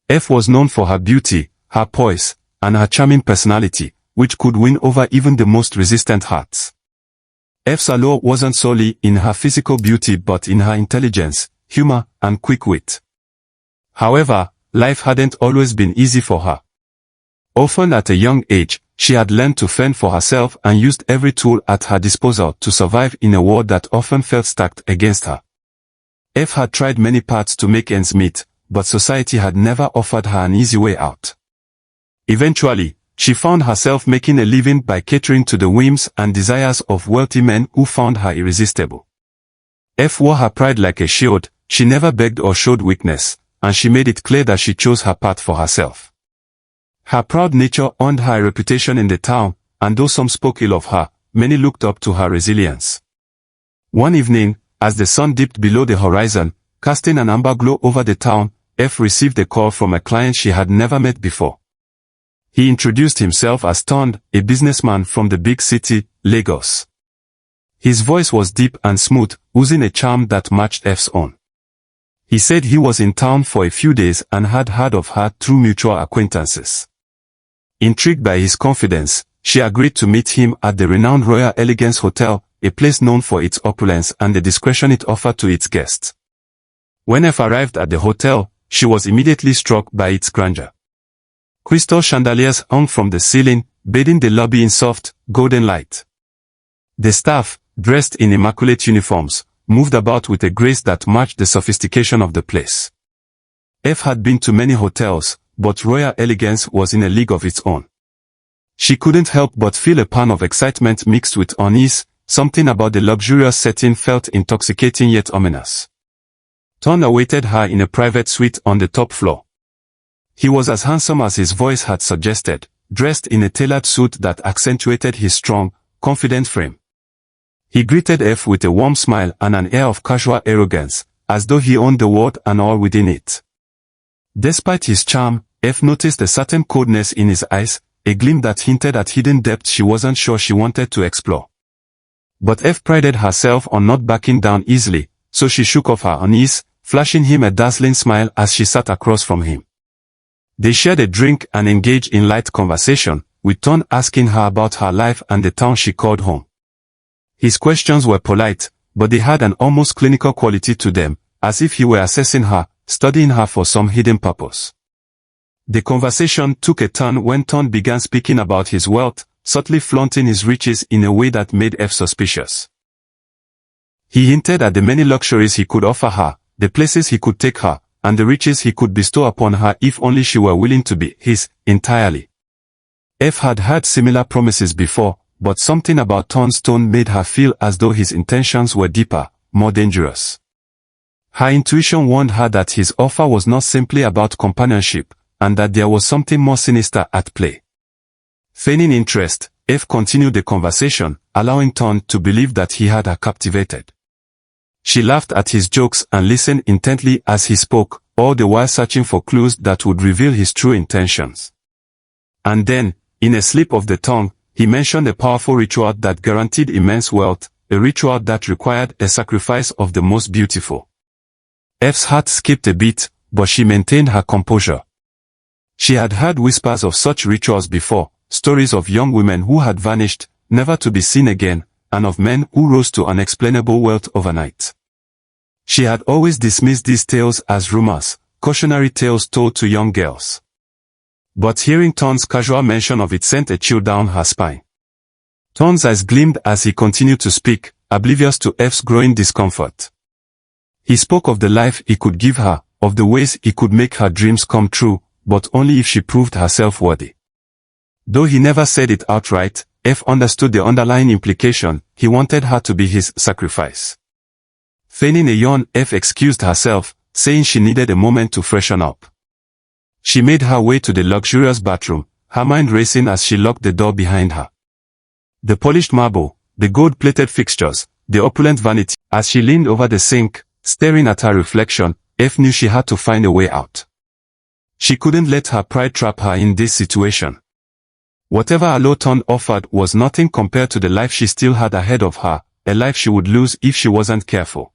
F was known for her beauty, her poise, and her charming personality, which could win over even the most resistant hearts. F's allure wasn't solely in her physical beauty but in her intelligence, humor, and quick wit. However, life hadn't always been easy for her. Often at a young age, she had learned to fend for herself and used every tool at her disposal to survive in a world that often felt stacked against her. F had tried many paths to make ends meet, but society had never offered her an easy way out. Eventually, she found herself making a living by catering to the whims and desires of wealthy men who found her irresistible. F wore her pride like a shield, she never begged or showed weakness, and she made it clear that she chose her path for herself. Her proud nature earned her a reputation in the town, and though some spoke ill of her, many looked up to her resilience. One evening, as the sun dipped below the horizon, casting an amber glow over the town, F received a call from a client she had never met before. He introduced himself as Ton, a businessman from the big city, Lagos. His voice was deep and smooth, oozing a charm that matched F's own. He said he was in town for a few days and had heard of her through mutual acquaintances. Intrigued by his confidence, she agreed to meet him at the renowned Royal Elegance Hotel, a place known for its opulence and the discretion it offered to its guests. When F arrived at the hotel, she was immediately struck by its grandeur. Crystal chandeliers hung from the ceiling, bathing the lobby in soft, golden light. The staff, dressed in immaculate uniforms, moved about with a grace that matched the sophistication of the place. F had been to many hotels, but Royal Elegance was in a league of its own. She couldn't help but feel a pang of excitement mixed with unease, something about the luxurious setting felt intoxicating yet ominous. Ton awaited her in a private suite on the top floor. He was as handsome as his voice had suggested, dressed in a tailored suit that accentuated his strong, confident frame. He greeted F with a warm smile and an air of casual arrogance, as though he owned the world and all within it. Despite his charm, F noticed a certain coldness in his eyes, a gleam that hinted at hidden depths she wasn't sure she wanted to explore. But F prided herself on not backing down easily, so she shook off her unease, flashing him a dazzling smile as she sat across from him. They shared a drink and engaged in light conversation, with Ton asking her about her life and the town she called home. His questions were polite, but they had an almost clinical quality to them, as if he were assessing her, studying her for some hidden purpose. The conversation took a turn when Ton began speaking about his wealth, subtly flaunting his riches in a way that made F suspicious. He hinted at the many luxuries he could offer her, the places he could take her, and the riches he could bestow upon her if only she were willing to be his, entirely. F had heard similar promises before, but something about Ton's tone made her feel as though his intentions were deeper, more dangerous. Her intuition warned her that his offer was not simply about companionship, and that there was something more sinister at play. Feigning interest, F continued the conversation, allowing Ton to believe that he had her captivated. She laughed at his jokes and listened intently as he spoke, all the while searching for clues that would reveal his true intentions. And then, in a slip of the tongue, he mentioned a powerful ritual that guaranteed immense wealth, a ritual that required a sacrifice of the most beautiful. F's heart skipped a beat, but she maintained her composure. She had heard whispers of such rituals before, stories of young women who had vanished, never to be seen again, and of men who rose to unexplainable wealth overnight. She had always dismissed these tales as rumors, cautionary tales told to young girls. But hearing Ton's casual mention of it sent a chill down her spine. Ton's eyes gleamed as he continued to speak, oblivious to F's growing discomfort. He spoke of the life he could give her, of the ways he could make her dreams come true, but only if she proved herself worthy. Though he never said it outright, F understood the underlying implication. He wanted her to be his sacrifice. Feigning a yawn, F excused herself, saying she needed a moment to freshen up. She made her way to the luxurious bathroom, her mind racing as she locked the door behind her. The polished marble, the gold-plated fixtures, the opulent vanity. As she leaned over the sink, staring at her reflection, F knew she had to find a way out. She couldn't let her pride trap her in this situation. Whatever allure Ton offered was nothing compared to the life she still had ahead of her, a life she would lose if she wasn't careful.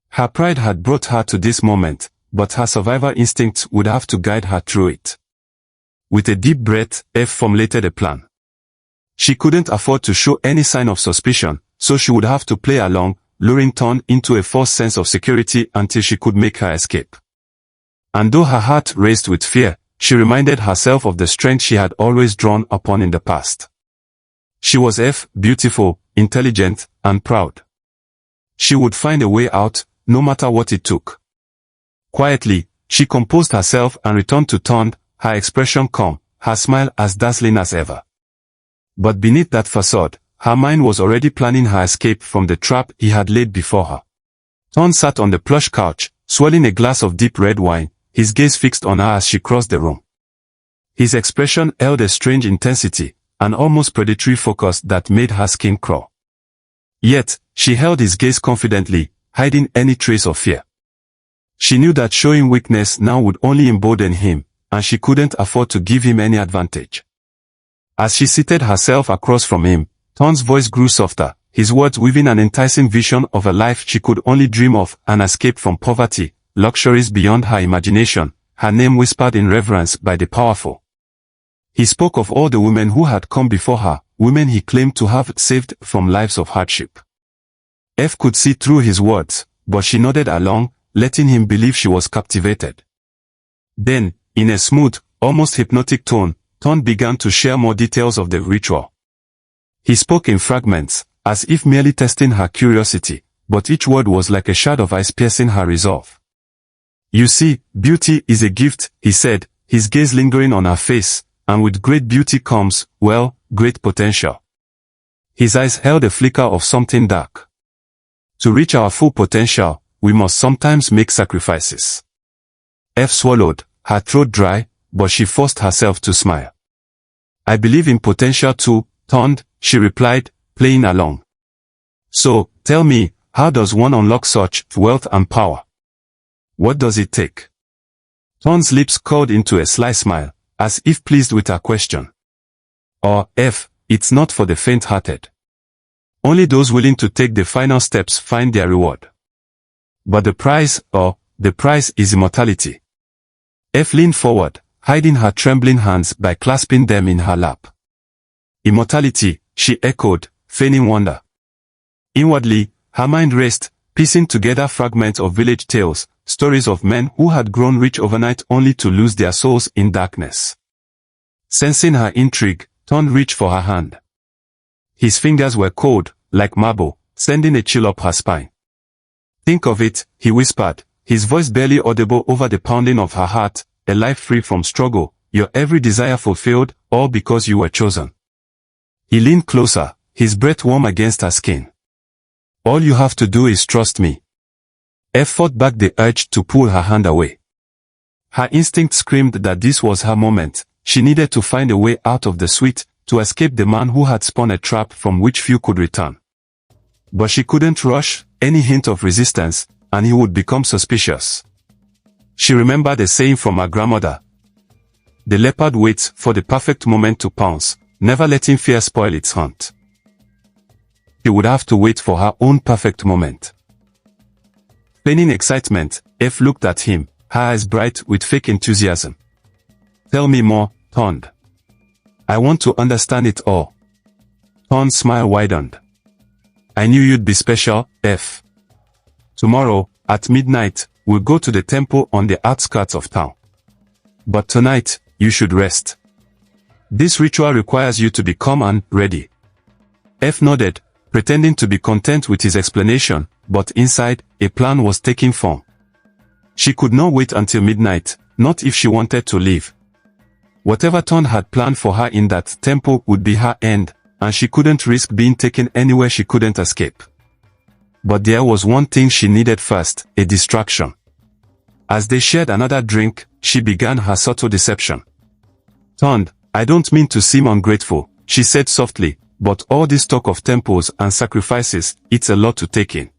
Her pride had brought her to this moment, but her survival instincts would have to guide her through it. With a deep breath, F formulated a plan. She couldn't afford to show any sign of suspicion, so she would have to play along, luring Ton into a false sense of security until she could make her escape. And though her heart raced with fear, she reminded herself of the strength she had always drawn upon in the past. She was beautiful, intelligent, and proud. She would find a way out, no matter what it took. Quietly, she composed herself and returned to Ton, her expression calm, her smile as dazzling as ever. But beneath that facade, her mind was already planning her escape from the trap he had laid before her. Ton sat on the plush couch, swirling a glass of deep red wine, his gaze fixed on her as she crossed the room. His expression held a strange intensity, an almost predatory focus that made her skin crawl. Yet, she held his gaze confidently, hiding any trace of fear. She knew that showing weakness now would only embolden him, and she couldn't afford to give him any advantage. As she seated herself across from him, Ton's voice grew softer, his words weaving an enticing vision of a life she could only dream of, an escape from poverty, luxuries beyond her imagination, her name whispered in reverence by the powerful. He spoke of all the women who had come before her, women he claimed to have saved from lives of hardship. F could see through his words, but she nodded along, letting him believe she was captivated. Then, in a smooth, almost hypnotic tone, Ton began to share more details of the ritual. He spoke in fragments, as if merely testing her curiosity, but each word was like a shard of ice piercing her resolve. You see, beauty is a gift, he said, his gaze lingering on her face, and with great beauty comes, well, great potential. His eyes held a flicker of something dark. To reach our full potential, we must sometimes make sacrifices. F swallowed, her throat dry, but she forced herself to smile. I believe in potential too, Ton, she replied, playing along. So, tell me, how does one unlock such wealth and power? What does it take? Ton's lips curled into a sly smile, as if pleased with her question. F, it's not for the faint-hearted. Only those willing to take the final steps find their reward. But the price is immortality. F leaned forward, hiding her trembling hands by clasping them in her lap. Immortality, she echoed, feigning wonder. Inwardly, her mind raced, piecing together fragments of village tales, stories of men who had grown rich overnight only to lose their souls in darkness. Sensing her intrigue, Ton reached for her hand. His fingers were cold, like marble, sending a chill up her spine. Think of it, he whispered, his voice barely audible over the pounding of her heart, a life free from struggle, your every desire fulfilled, all because you were chosen. He leaned closer, his breath warm against her skin. All you have to do is trust me. F fought back the urge to pull her hand away. Her instinct screamed that this was her moment, she needed to find a way out of the suite, to escape the man who had spun a trap from which few could return. But she couldn't rush, any hint of resistance, and he would become suspicious. She remembered a saying from her grandmother. The leopard waits for the perfect moment to pounce, never letting fear spoil its hunt. She would have to wait for her own perfect moment. Feigning excitement, F looked at him, her eyes bright with fake enthusiasm. Tell me more, Ton. I want to understand it all. Ton's smile widened. I knew you'd be special, F. Tomorrow, at midnight, we'll go to the temple on the outskirts of town. But tonight, you should rest. This ritual requires you to be calm and ready. F nodded, pretending to be content with his explanation, but inside, a plan was taking form. She could not wait until midnight, not if she wanted to leave. Whatever Ton had planned for her in that temple would be her end, and she couldn't risk being taken anywhere she couldn't escape. But there was one thing she needed first, a distraction. As they shared another drink, she began her subtle deception. Ton, I don't mean to seem ungrateful, she said softly, but all this talk of temples and sacrifices, it's a lot to take in.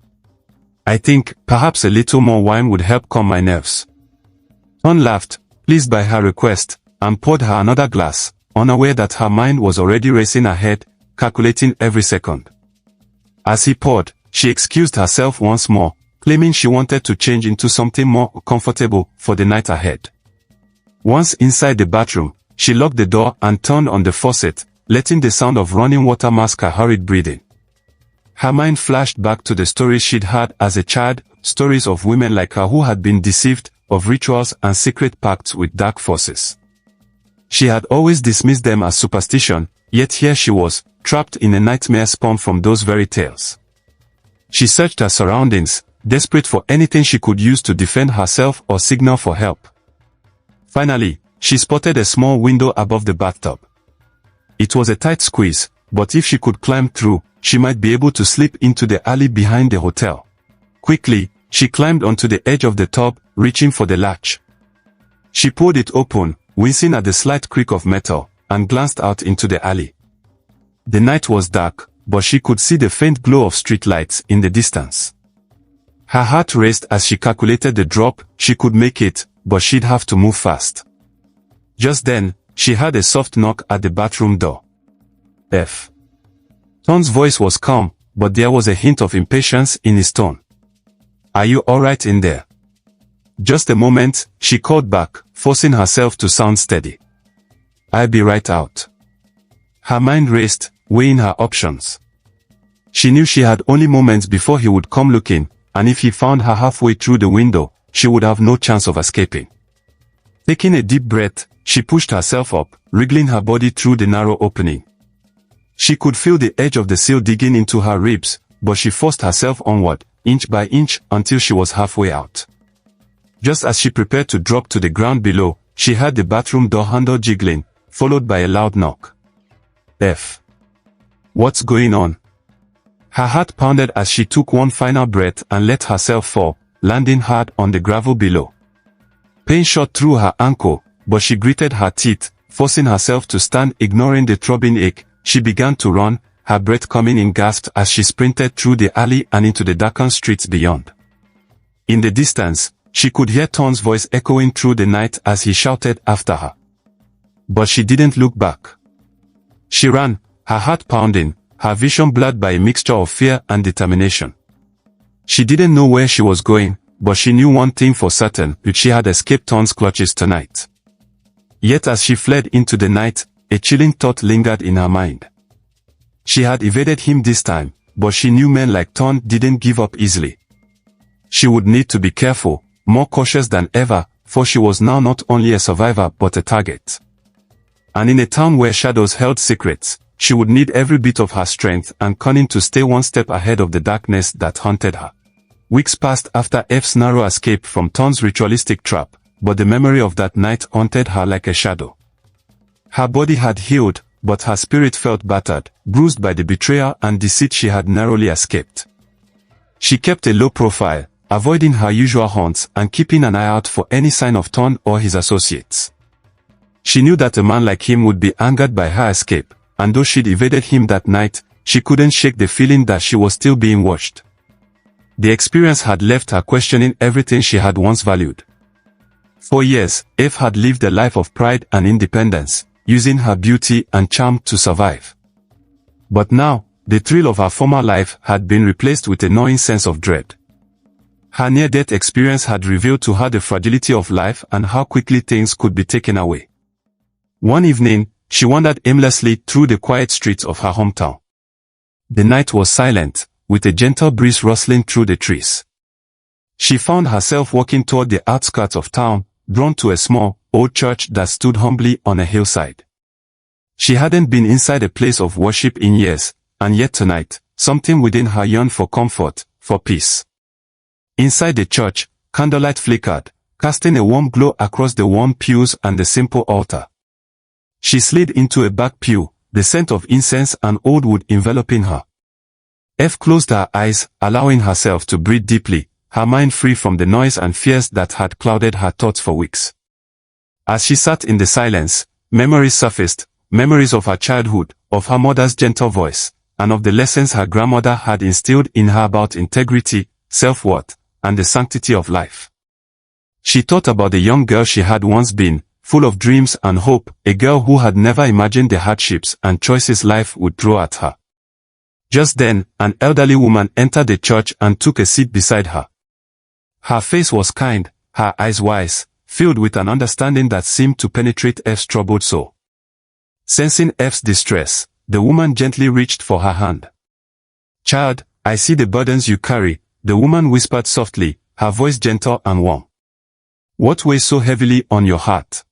I think, perhaps a little more wine would help calm my nerves. Ton laughed, pleased by her request, and poured her another glass, unaware that her mind was already racing ahead, calculating every second. As he poured, she excused herself once more, claiming she wanted to change into something more comfortable for the night ahead. Once inside the bathroom, she locked the door and turned on the faucet, letting the sound of running water mask her hurried breathing. Her mind flashed back to the stories she'd heard as a child, stories of women like her who had been deceived, of rituals and secret pacts with dark forces. She had always dismissed them as superstition, yet here she was, trapped in a nightmare spun from those very tales. She searched her surroundings, desperate for anything she could use to defend herself or signal for help. Finally, she spotted a small window above the bathtub. It was a tight squeeze, but if she could climb through, she might be able to slip into the alley behind the hotel. Quickly, she climbed onto the edge of the tub, reaching for the latch. She pulled it open, wincing at the slight creak of metal, and glanced out into the alley. The night was dark, but she could see the faint glow of streetlights in the distance. Her heart raced as she calculated the drop. She could make it, but she'd have to move fast. Just then, she heard a soft knock at the bathroom door. F. Ton's voice was calm, but there was a hint of impatience in his tone. "Are you alright in there?" "Just a moment," she called back, forcing herself to sound steady. "I'll be right out." Her mind raced, weighing her options. She knew she had only moments before he would come looking, and if he found her halfway through the window, she would have no chance of escaping. Taking a deep breath, she pushed herself up, wriggling her body through the narrow opening. She could feel the edge of the sill digging into her ribs, but she forced herself onward, inch by inch, until she was halfway out. Just as she prepared to drop to the ground below, she heard the bathroom door handle jiggling, followed by a loud knock. F. What's going on? Her heart pounded as she took one final breath and let herself fall, landing hard on the gravel below. Pain shot through her ankle, but she gritted her teeth, forcing herself to stand, ignoring the throbbing ache. She began to run, her breath coming in gasps as she sprinted through the alley and into the darkened streets beyond. In the distance, she could hear Ton's voice echoing through the night as he shouted after her. But she didn't look back. She ran, her heart pounding, her vision blurred by a mixture of fear and determination. She didn't know where she was going, but she knew one thing for certain: that she had escaped Ton's clutches tonight. Yet as she fled into the night, a chilling thought lingered in her mind. She had evaded him this time, but she knew men like Ton didn't give up easily. She would need to be careful, more cautious than ever, for she was now not only a survivor but a target. And in a town where shadows held secrets, she would need every bit of her strength and cunning to stay one step ahead of the darkness that haunted her. Weeks passed after F's narrow escape from Ton's ritualistic trap, but the memory of that night haunted her like a shadow. Her body had healed, but her spirit felt battered, bruised by the betrayal and deceit she had narrowly escaped. She kept a low profile, avoiding her usual haunts and keeping an eye out for any sign of Ton or his associates. She knew that a man like him would be angered by her escape, and though she'd evaded him that night, she couldn't shake the feeling that she was still being watched. The experience had left her questioning everything she had once valued. For years, F had lived a life of pride and independence, using her beauty and charm to survive. But now, the thrill of her former life had been replaced with a gnawing sense of dread. Her near-death experience had revealed to her the fragility of life and how quickly things could be taken away. One evening, she wandered aimlessly through the quiet streets of her hometown. The night was silent, with a gentle breeze rustling through the trees. She found herself walking toward the outskirts of town, drawn to a small, old church that stood humbly on a hillside. She hadn't been inside a place of worship in years, and yet tonight, something within her yearned for comfort, for peace. Inside the church, candlelight flickered, casting a warm glow across the worn pews and the simple altar. She slid into a back pew, the scent of incense and old wood enveloping her. F closed her eyes, allowing herself to breathe deeply, her mind free from the noise and fears that had clouded her thoughts for weeks. As she sat in the silence, memories surfaced, memories of her childhood, of her mother's gentle voice, and of the lessons her grandmother had instilled in her about integrity, self-worth, and the sanctity of life. She thought about the young girl she had once been, full of dreams and hope, a girl who had never imagined the hardships and choices life would throw at her. Just then, an elderly woman entered the church and took a seat beside her. Her face was kind, her eyes wise, filled with an understanding that seemed to penetrate F's troubled soul. Sensing F's distress, the woman gently reached for her hand. "Child, I see the burdens you carry," the woman whispered softly, her voice gentle and warm. "What weighs so heavily on your heart?"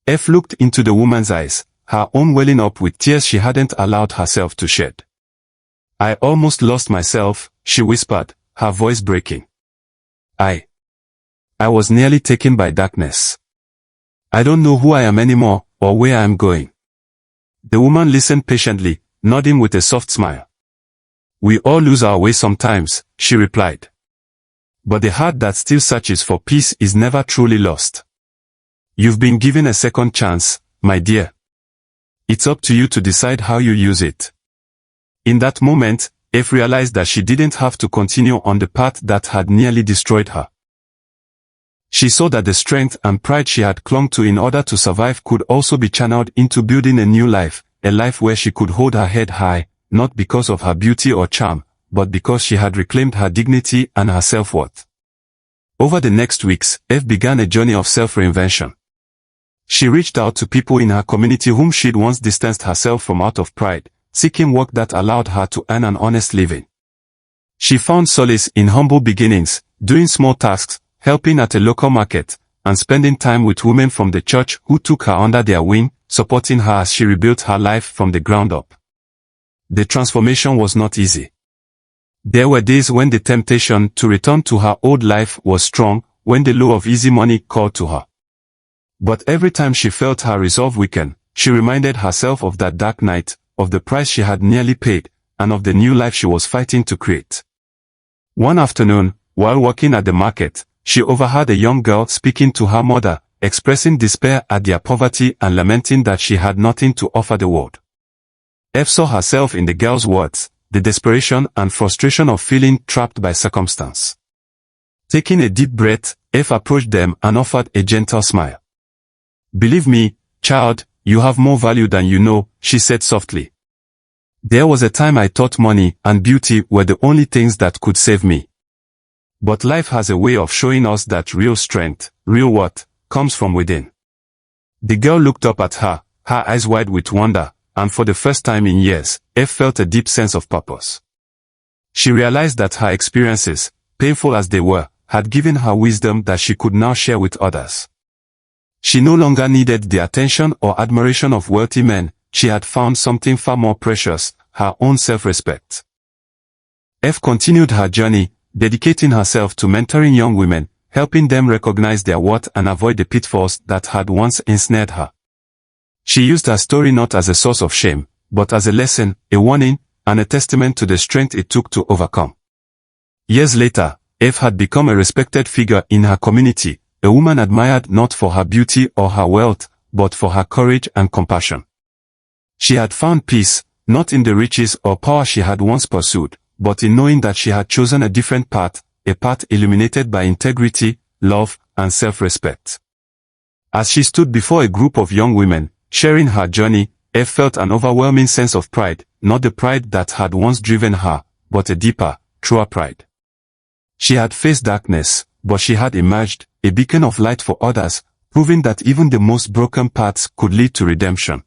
F looked into the woman's eyes, her own welling up with tears she hadn't allowed herself to shed. "I almost lost myself," she whispered, her voice breaking. I was nearly taken by darkness. I don't know who I am anymore, or where I am going." The woman listened patiently, nodding with a soft smile. "We all lose our way sometimes," she replied. "But the heart that still searches for peace is never truly lost. You've been given a second chance, my dear. It's up to you to decide how you use it." In that moment, F realized that she didn't have to continue on the path that had nearly destroyed her. She saw that the strength and pride she had clung to in order to survive could also be channeled into building a new life, a life where she could hold her head high, not because of her beauty or charm, but because she had reclaimed her dignity and her self-worth. Over the next weeks, F began a journey of self-reinvention. She reached out to people in her community whom she'd once distanced herself from out of pride, seeking work that allowed her to earn an honest living. She found solace in humble beginnings, doing small tasks, helping at a local market, and spending time with women from the church who took her under their wing, supporting her as she rebuilt her life from the ground up. The transformation was not easy. There were days when the temptation to return to her old life was strong, when the lure of easy money called to her. But every time she felt her resolve weaken, she reminded herself of that dark night, of the price she had nearly paid, and of the new life she was fighting to create. One afternoon, while working at the market, she overheard a young girl speaking to her mother, expressing despair at their poverty and lamenting that she had nothing to offer the world. F saw herself in the girl's words, the desperation and frustration of feeling trapped by circumstance. Taking a deep breath, F approached them and offered a gentle smile. "Believe me, child, you have more value than you know," she said softly. "There was a time I thought money and beauty were the only things that could save me. But life has a way of showing us that real strength, real worth, comes from within." The girl looked up at her, her eyes wide with wonder, and for the first time in years, F felt a deep sense of purpose. She realized that her experiences, painful as they were, had given her wisdom that she could now share with others. She no longer needed the attention or admiration of wealthy men, she had found something far more precious, her own self-respect. F continued her journey, dedicating herself to mentoring young women, helping them recognize their worth and avoid the pitfalls that had once ensnared her. She used her story not as a source of shame, but as a lesson, a warning, and a testament to the strength it took to overcome. Years later, F had become a respected figure in her community, a woman admired not for her beauty or her wealth, but for her courage and compassion. She had found peace, not in the riches or power she had once pursued, but in knowing that she had chosen a different path, a path illuminated by integrity, love, and self-respect. As she stood before a group of young women, sharing her journey, F felt an overwhelming sense of pride, not the pride that had once driven her, but a deeper, truer pride. She had faced darkness, but she had emerged, a beacon of light for others, proving that even the most broken paths could lead to redemption.